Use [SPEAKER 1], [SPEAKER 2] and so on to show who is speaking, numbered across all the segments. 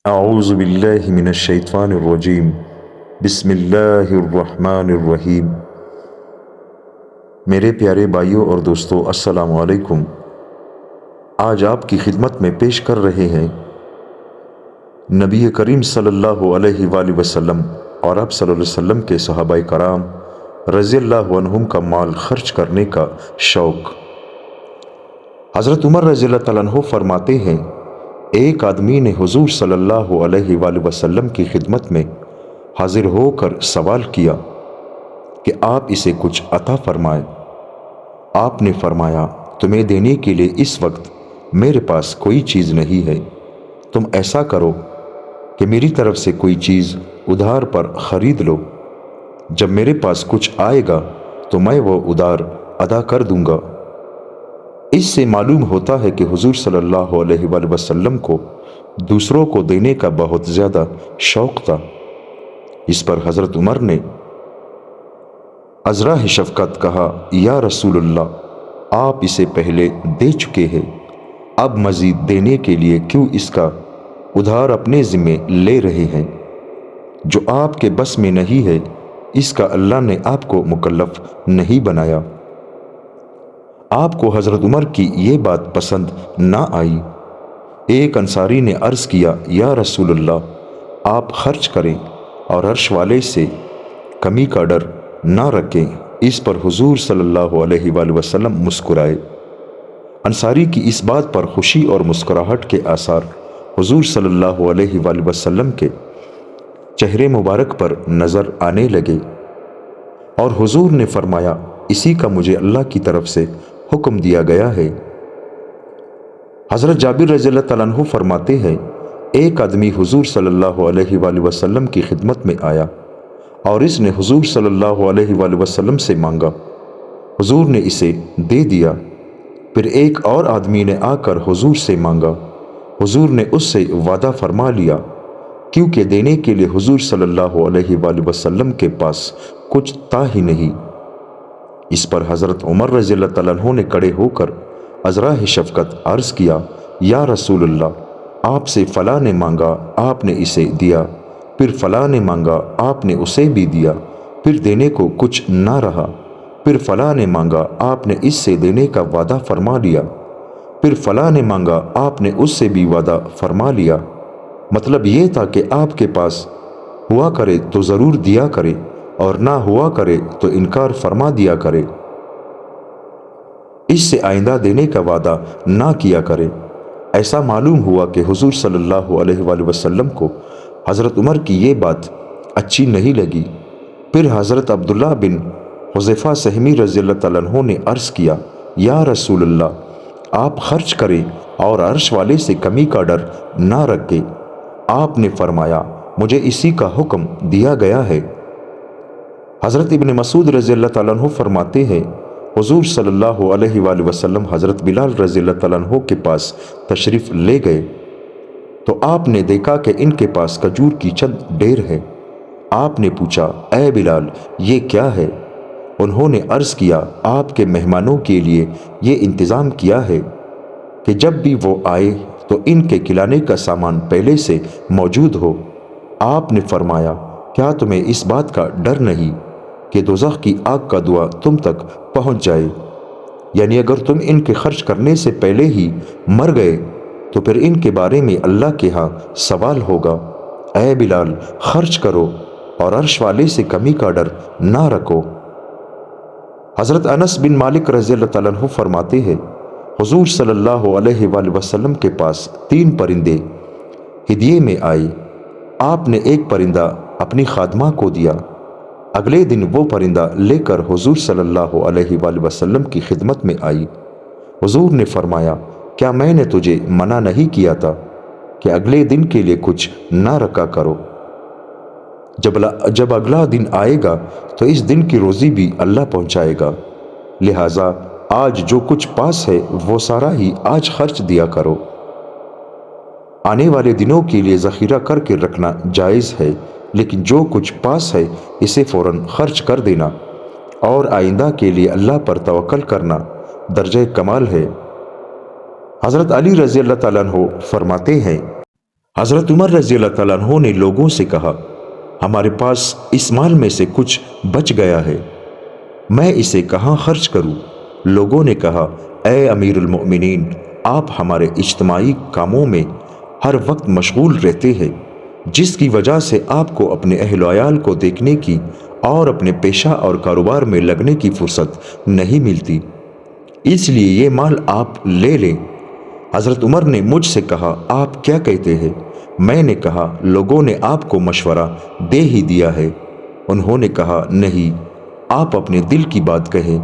[SPEAKER 1] اعوذ باللہ من الشیطان الرجیم بسم اللہ الرحمن الرحیم۔ میرے پیارے بھائیوں اور دوستو، السلام علیکم۔ آج آپ کی خدمت میں پیش کر رہے ہیں نبی کریم صلی اللہ علیہ وآلہ وسلم اور آپ صلی اللہ علیہ وسلم کے صحابہ کرام رضی اللہ عنہم کا مال خرچ کرنے کا شوق۔ حضرت عمر رضی اللہ تعالیٰ عنہ فرماتے ہیں، ایک آدمی نے حضور صلی اللہ علیہ وآلہ وسلم کی خدمت میں حاضر ہو کر سوال کیا کہ آپ اسے کچھ عطا فرمائیں۔ آپ نے فرمایا، تمہیں دینے کے لیے اس وقت میرے پاس کوئی چیز نہیں ہے، تم ایسا کرو کہ میری طرف سے کوئی چیز ادھار پر خرید لو، جب میرے پاس کچھ آئے گا تو میں وہ ادھار ادا کر دوں گا۔ اس سے معلوم ہوتا ہے کہ حضور صلی اللہ علیہ وآلہ وسلم کو دوسروں کو دینے کا بہت زیادہ شوق تھا۔ اس پر حضرت عمر نے ازراہ شفقت کہا، یا رسول اللہ، آپ اسے پہلے دے چکے ہیں، اب مزید دینے کے لیے کیوں اس کا ادھار اپنے ذمے لے رہے ہیں؟ جو آپ کے بس میں نہیں ہے، اس کا اللہ نے آپ کو مکلف نہیں بنایا۔ آپ کو حضرت عمر کی یہ بات پسند نہ آئی۔ ایک انصاری نے عرض کیا، یا رسول اللہ، آپ خرچ کریں اور عرش والے سے کمی کا ڈر نہ رکھیں۔ اس پر حضور صلی اللہ علیہ وآلہ وسلم مسکرائے۔ انصاری کی اس بات پر خوشی اور مسکراہٹ کے آثار حضور صلی اللہ علیہ وآلہ وسلم کے چہرے مبارک پر نظر آنے لگے اور حضور نے فرمایا، اسی کا مجھے اللہ کی طرف سے حکم دیا گیا ہے۔ حضرت جابر رضی اللہ تعالیٰ عنہ فرماتے ہیں، ایک آدمی حضور صلی اللہ علیہ وآلہ وسلم کی خدمت میں آیا اور اس نے حضور صلی اللہ علیہ وآلہ وسلم سے مانگا۔ حضور نے اسے دے دیا۔ پھر ایک اور آدمی نے آ کر حضور سے مانگا۔ حضور نے اس سے وعدہ فرما لیا، کیونکہ دینے کے لیے حضور صلی اللہ علیہ وآلہ وسلم کے پاس کچھ تھا ہی نہیں۔ اس پر حضرت عمر رضی اللہ تعالیٰ عنہ نے کھڑے ہو کر ازراہ شفقت عرض کیا، یا رسول اللہ، آپ سے فلاں نے مانگا، آپ نے اسے دیا، پھر فلاں نے مانگا، آپ نے اسے بھی دیا، پھر دینے کو کچھ نہ رہا، پھر فلاں نے مانگا، آپ نے اس سے دینے کا وعدہ فرما لیا، پھر فلاں نے مانگا، آپ نے اس سے بھی وعدہ فرما لیا۔ مطلب یہ تھا کہ آپ کے پاس ہوا کرے تو ضرور دیا کرے اور نہ ہوا کرے تو انکار فرما دیا کرے، اس سے آئندہ دینے کا وعدہ نہ کیا کرے۔ ایسا معلوم ہوا کہ حضور صلی اللہ علیہ وآلہ وسلم کو حضرت عمر کی یہ بات اچھی نہیں لگی۔ پھر حضرت عبداللہ بن حذیفہ سہمی رضی اللہ تعالیٰ عنہ نے عرض کیا، یا رسول اللہ، آپ خرچ کریں اور عرش والے سے کمی کا ڈر نہ رکھیں۔ آپ نے فرمایا، مجھے اسی کا حکم دیا گیا ہے۔ حضرت ابن مسعود رضی اللہ تعالیٰ عنہ فرماتے ہیں، حضور صلی اللہ علیہ وآلہ وسلم حضرت بلال رضی اللہ تعالیٰ عنہ کے پاس تشریف لے گئے تو آپ نے دیکھا کہ ان کے پاس کھجور کی چند ڈھیر ہے۔ آپ نے پوچھا، اے بلال، یہ کیا ہے؟ انہوں نے عرض کیا، آپ کے مہمانوں کے لیے یہ انتظام کیا ہے کہ جب بھی وہ آئے تو ان کے کھلانے کا سامان پہلے سے موجود ہو۔ آپ نے فرمایا، کیا تمہیں اس بات کا ڈر نہیں کہ دوزخ کی آگ کا دھواں تم تک پہنچ جائے؟ یعنی اگر تم ان کے خرچ کرنے سے پہلے ہی مر گئے تو پھر ان کے بارے میں اللہ کے ہاں سوال ہوگا۔ اے بلال، خرچ کرو اور عرش والے سے کمی کا ڈر نہ رکھو۔ حضرت انس بن مالک رضی اللہ تعالیٰ عنہ فرماتے ہیں، حضور صلی اللہ علیہ وآلہ وسلم کے پاس 3 پرندے ہدیے میں آئے۔ آپ نے ایک پرندہ اپنی خادمہ کو دیا۔ اگلے دن وہ پرندہ لے کر حضور صلی اللہ علیہ وآلہ وسلم کی خدمت میں آئی۔ حضور نے فرمایا، کیا میں نے تجھے منع نہیں کیا تھا کہ اگلے دن کے لیے کچھ نہ رکھا کرو؟ جب اگلا دن آئے گا تو اس دن کی روزی بھی اللہ پہنچائے گا، لہٰذا آج جو کچھ پاس ہے وہ سارا ہی آج خرچ دیا کرو۔ آنے والے دنوں کے لیے ذخیرہ کر کے رکھنا جائز ہے، لیکن جو کچھ پاس ہے اسے فوراً خرچ کر دینا اور آئندہ کے لیے اللہ پر توکل کرنا درجہ کمال ہے۔ حضرت علی رضی اللہ تعالیٰ عنہ فرماتے ہیں، حضرت عمر رضی اللہ تعالیٰ عنہ نے لوگوں سے کہا، ہمارے پاس اس مال میں سے کچھ بچ گیا ہے، میں اسے کہاں خرچ کروں؟ لوگوں نے کہا، اے امیر المؤمنین، آپ ہمارے اجتماعی کاموں میں ہر وقت مشغول رہتے ہیں، جس کی وجہ سے آپ کو اپنے اہل و عیال کو دیکھنے کی اور اپنے پیشہ اور کاروبار میں لگنے کی فرصت نہیں ملتی، اس لیے یہ مال آپ لے لیں۔ حضرت عمر نے مجھ سے کہا، آپ کیا کہتے ہیں؟ میں نے کہا، لوگوں نے آپ کو مشورہ دے ہی دیا ہے۔ انہوں نے کہا، نہیں، آپ اپنے دل کی بات کہیں۔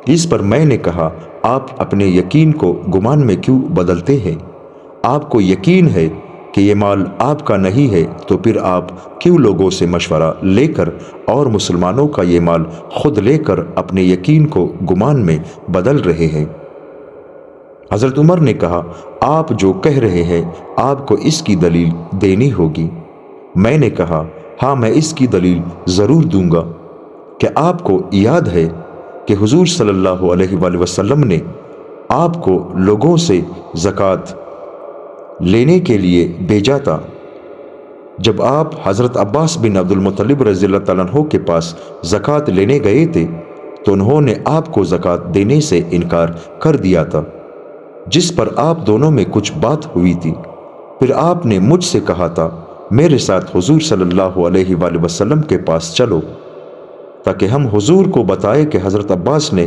[SPEAKER 1] اس پر میں نے کہا، آپ اپنے یقین کو گمان میں کیوں بدلتے ہیں؟ آپ کو یقین ہے کہ یہ مال آپ کا نہیں ہے، تو پھر آپ کیوں لوگوں سے مشورہ لے کر اور مسلمانوں کا یہ مال خود لے کر اپنے یقین کو گمان میں بدل رہے ہیں؟ حضرت عمر نے کہا، آپ جو کہہ رہے ہیں آپ کو اس کی دلیل دینی ہوگی۔ میں نے کہا، ہاں، میں اس کی دلیل ضرور دوں گا۔ کہ آپ کو یاد ہے کہ حضور صلی اللہ علیہ وآلہ وسلم نے آپ کو لوگوں سے زکوٰۃ لینے کے لیے بھیجا تھا؟ جب آپ حضرت عباس بن عبد المطلب رضی اللہ تعالیٰ عنہ کے پاس زکوٰۃ لینے گئے تھے تو انہوں نے آپ کو زکوٰۃ دینے سے انکار کر دیا تھا، جس پر آپ دونوں میں کچھ بات ہوئی تھی۔ پھر آپ نے مجھ سے کہا تھا، میرے ساتھ حضور صلی اللہ علیہ وآلہ وسلم کے پاس چلو تاکہ ہم حضور کو بتائیں کہ حضرت عباس نے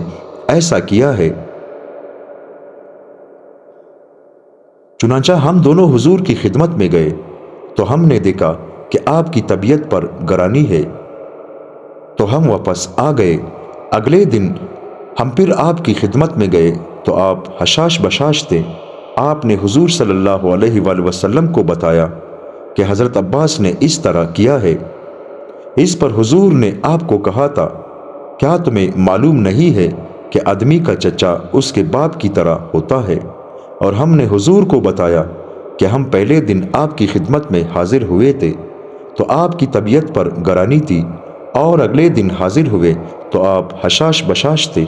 [SPEAKER 1] ایسا کیا ہے۔ چنانچہ ہم دونوں حضور کی خدمت میں گئے تو ہم نے دیکھا کہ آپ کی طبیعت پر گرانی ہے، تو ہم واپس آ گئے۔ اگلے دن ہم پھر آپ کی خدمت میں گئے تو آپ حشاش بشاش تھے۔ آپ نے حضور صلی اللہ علیہ وآلہ وسلم کو بتایا کہ حضرت عباس نے اس طرح کیا ہے۔ اس پر حضور نے آپ کو کہا تھا، کیا تمہیں معلوم نہیں ہے کہ آدمی کا چچا اس کے باپ کی طرح ہوتا ہے؟ اور ہم نے حضور کو بتایا کہ ہم پہلے دن آپ کی خدمت میں حاضر ہوئے تھے تو آپ کی طبیعت پر گرانی تھی، اور اگلے دن حاضر ہوئے تو آپ حشاش بشاش تھے۔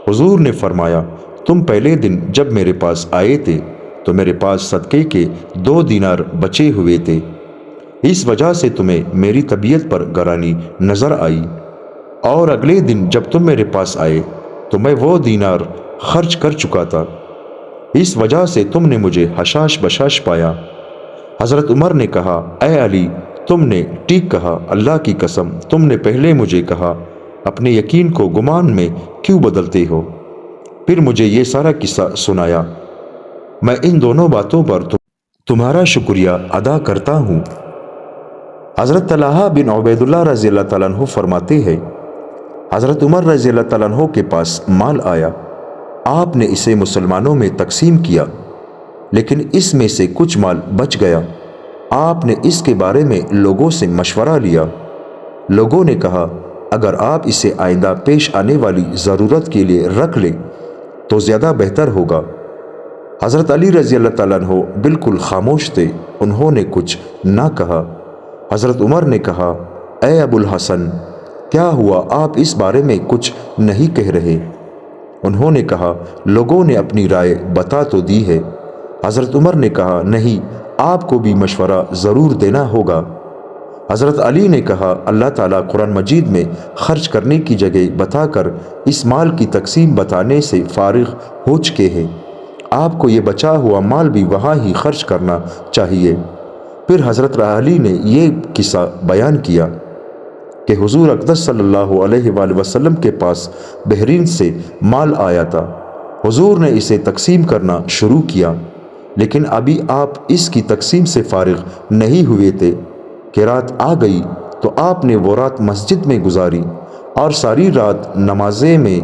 [SPEAKER 1] حضور نے فرمایا، تم پہلے دن جب میرے پاس آئے تھے تو میرے پاس صدقے کے 2 دینار بچے ہوئے تھے، اس وجہ سے تمہیں میری طبیعت پر گرانی نظر آئی، اور اگلے دن جب تم میرے پاس آئے تو میں وہ دینار خرچ کر چکا تھا، اس وجہ سے تم نے مجھے حشاش بشاش پایا۔ حضرت عمر نے کہا، اے علی، تم نے ٹھیک کہا، اللہ کی قسم تم نے پہلے مجھے کہا اپنے یقین کو گمان میں کیوں بدلتے ہو؟ پھر مجھے یہ سارا قصہ سنایا۔ میں ان دونوں باتوں پر تمہارا شکریہ ادا کرتا ہوں۔ حضرت طلحہ بن عبید اللہ رضی اللہ تعالیٰ عنہ فرماتے ہیں، حضرت عمر رضی اللہ تعالیٰ عنہ کے پاس مال آیا، آپ نے اسے مسلمانوں میں تقسیم کیا، لیکن اس میں سے کچھ مال بچ گیا۔ آپ نے اس کے بارے میں لوگوں سے مشورہ لیا۔ لوگوں نے کہا، اگر آپ اسے آئندہ پیش آنے والی ضرورت کے لیے رکھ لیں تو زیادہ بہتر ہوگا۔ حضرت علی رضی اللہ تعالیٰ عنہ بالکل خاموش تھے، انہوں نے کچھ نہ کہا۔ حضرت عمر نے کہا، اے ابو الحسن، کیا ہوا، آپ اس بارے میں کچھ نہیں کہہ رہے؟ انہوں نے کہا، لوگوں نے اپنی رائے بتا تو دی ہے۔ حضرت عمر نے کہا، نہیں، آپ کو بھی مشورہ ضرور دینا ہوگا۔ حضرت علی نے کہا، اللہ تعالیٰ قرآن مجید میں خرچ کرنے کی جگہ بتا کر اس مال کی تقسیم بتانے سے فارغ ہو چکے ہیں، آپ کو یہ بچا ہوا مال بھی وہاں ہی خرچ کرنا چاہیے۔ پھر حضرت علی نے یہ قصہ بیان کیا کہ حضور اقدس صلی اللہ علیہ وآلہ وسلم کے پاس بحرین سے مال آیا تھا، حضور نے اسے تقسیم کرنا شروع کیا، لیکن ابھی آپ اس کی تقسیم سے فارغ نہیں ہوئے تھے کہ رات آ گئی، تو آپ نے وہ رات مسجد میں گزاری اور ساری رات نمازیں میں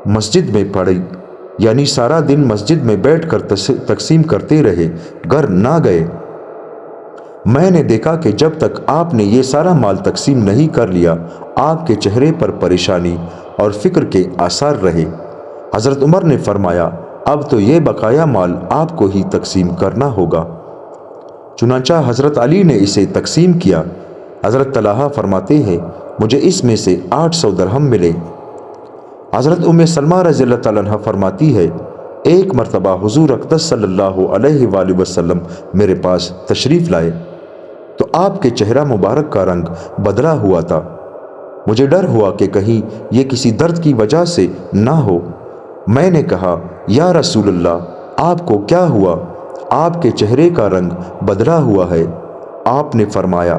[SPEAKER 1] مسجد میں پڑھی، یعنی سارا دن مسجد میں بیٹھ کر تقسیم کرتے رہے، گھر نہ گئے۔ میں نے دیکھا کہ جب تک آپ نے یہ سارا مال تقسیم نہیں کر لیا، آپ کے چہرے پر پریشانی اور فکر کے آثار رہے۔ حضرت عمر نے فرمایا، اب تو یہ بقایا مال آپ کو ہی تقسیم کرنا ہوگا۔ چنانچہ حضرت علی نے اسے تقسیم کیا۔ حضرت طلحہ فرماتے ہیں، مجھے اس میں سے 800 درہم ملے۔ حضرت ام سلمہ رضی اللہ تعالیٰ عنہ فرماتی ہے، ایک مرتبہ حضور اقدس صلی اللہ علیہ وآلہ وسلم میرے پاس تشریف لائے تو آپ کے چہرہ مبارک کا رنگ بدلا ہوا تھا۔ مجھے ڈر ہوا کہ کہیں یہ کسی درد کی وجہ سے نہ ہو۔ میں نے کہا یا رسول اللہ آپ کو کیا ہوا؟ آپ کے چہرے کا رنگ بدلا ہوا ہے۔ آپ نے فرمایا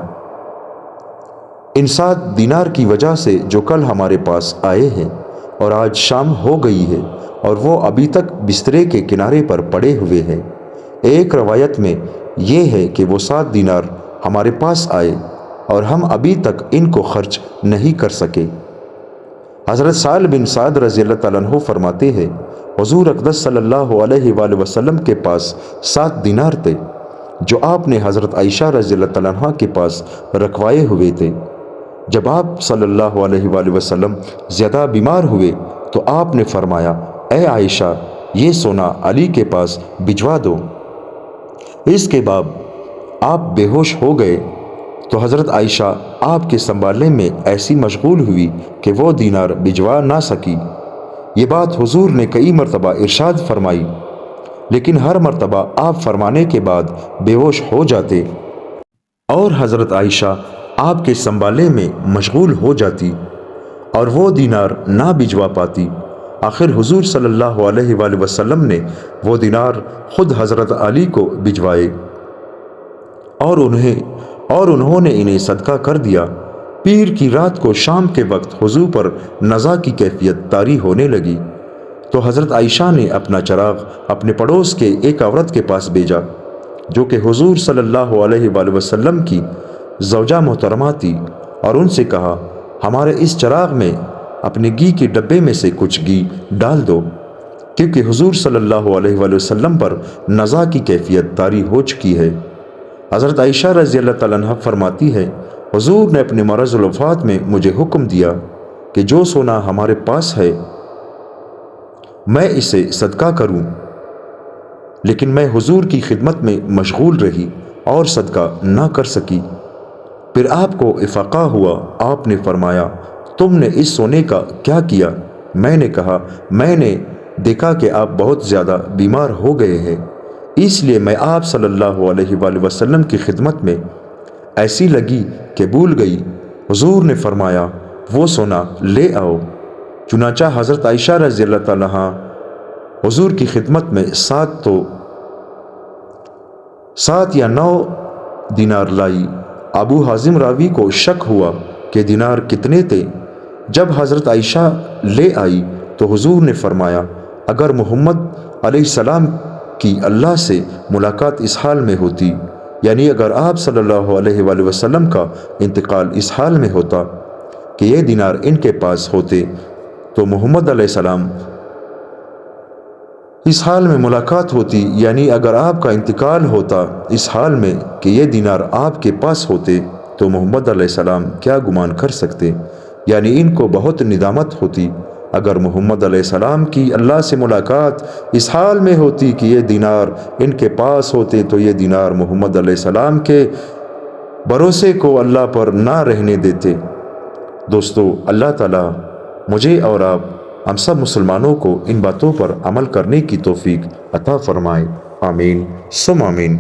[SPEAKER 1] ان 7 دینار کی وجہ سے جو کل ہمارے پاس آئے ہیں اور آج شام ہو گئی ہے اور وہ ابھی تک بسترے کے کنارے پر پڑے ہوئے ہیں۔ ایک روایت میں یہ ہے کہ وہ 7 دینار ہمارے پاس آئے اور ہم ابھی تک ان کو خرچ نہیں کر سکے۔ حضرت سہل بن سعد رضی اللہ تعالیٰ عنہ فرماتے ہیں حضور اقدس صلی اللہ علیہ وآلہ وسلم کے پاس 7 دینار تھے جو آپ نے حضرت عائشہ رضی اللہ تعالیٰ عنہ کے پاس رکھوائے ہوئے تھے۔ جب آپ صلی اللہ علیہ وآلہ وسلم زیادہ بیمار ہوئے تو آپ نے فرمایا اے عائشہ یہ سونا علی کے پاس بھجوا دو۔ اس کے بعد آپ بے ہوش ہو گئے تو حضرت عائشہ آپ کے سنبھالنے میں ایسی مشغول ہوئی کہ وہ دینار بھجوا نہ سکی۔ یہ بات حضور نے کئی مرتبہ ارشاد فرمائی، لیکن ہر مرتبہ آپ فرمانے کے بعد بے ہوش ہو جاتے اور حضرت عائشہ آپ کے سنبھالنے میں مشغول ہو جاتی اور وہ دینار نہ بھجوا پاتی۔ آخر حضور صلی اللہ علیہ وآلہ وسلم نے وہ دینار خود حضرت علی کو بھجوائے اور انہوں نے انہیں صدقہ کر دیا۔ پیر کی رات کو شام کے وقت حضور پر نزا کی کیفیت طاری ہونے لگی تو حضرت عائشہ نے اپنا چراغ اپنے پڑوس کے ایک عورت کے پاس بھیجا جو کہ حضور صلی اللہ علیہ وآلہ وسلم کی زوجہ محترمہ تھی اور ان سے کہا ہمارے اس چراغ میں اپنے گھی کے ڈبے میں سے کچھ گھی ڈال دو کیونکہ حضور صلی اللہ علیہ وآلہ وسلم پر نزا کی کیفیت طاری ہو چکی ہے۔ حضرت عائشہ رضی اللہ تعالیٰ عنہ فرماتی ہے حضور نے اپنے مرض الوفات میں مجھے حکم دیا کہ جو سونا ہمارے پاس ہے میں اسے صدقہ کروں، لیکن میں حضور کی خدمت میں مشغول رہی اور صدقہ نہ کر سکی۔ پھر آپ کو افاقہ ہوا، آپ نے فرمایا تم نے اس سونے کا کیا کیا؟ میں نے کہا میں نے دیکھا کہ آپ بہت زیادہ بیمار ہو گئے ہیں، اس لیے میں آپ صلی اللہ علیہ وآلہ وسلم کی خدمت میں ایسی لگی کہ بھول گئی۔ حضور نے فرمایا وہ سونا لے آؤ۔ چنانچہ حضرت عائشہ رضی اللہ تعالیٰ عنہا حضور کی خدمت میں 7 یا 9 دینار لائی۔ ابو حازم راوی کو شک ہوا کہ دینار کتنے تھے۔ جب حضرت عائشہ لے آئی تو حضور نے فرمایا اگر محمد علیہ السلام کی اللہ سے ملاقات اس حال میں ہوتی، یعنی اگر آپ صلی اللہ علیہ وآلہ وسلم کا انتقال اس حال میں ہوتا کہ یہ دینار ان کے پاس ہوتے تو محمد علیہ السلام اس حال میں ملاقات ہوتی، یعنی اگر آپ کا انتقال ہوتا اس حال میں کہ یہ دینار آپ کے پاس ہوتے تو محمد علیہ السلام کیا گمان کر سکتے، یعنی ان کو بہت ندامت ہوتی اگر محمد علیہ السلام کی اللہ سے ملاقات اس حال میں ہوتی کہ یہ دینار ان کے پاس ہوتے تو یہ دینار محمد علیہ السلام کے بھروسے کو اللہ پر نہ رہنے دیتے۔ دوستو اللہ تعالیٰ مجھے اور آپ ہم سب مسلمانوں کو ان باتوں پر عمل کرنے کی توفیق عطا فرمائے، آمین ثم آمین۔